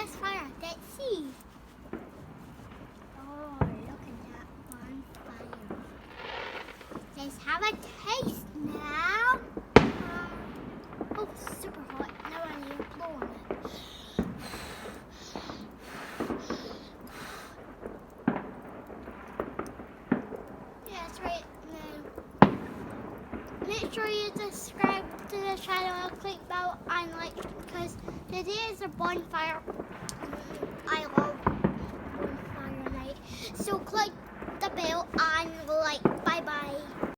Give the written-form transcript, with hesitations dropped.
there's fire. Let's see. Oh, look at that bonfire. Let's have a taste now. Oh, super hot. Now I need to blow on it. Yeah, that's right. Now, make sure you subscribe to the channel and click bell and like, because today is a bonfire. I love bonfire night. So click the bell and like. Bye bye.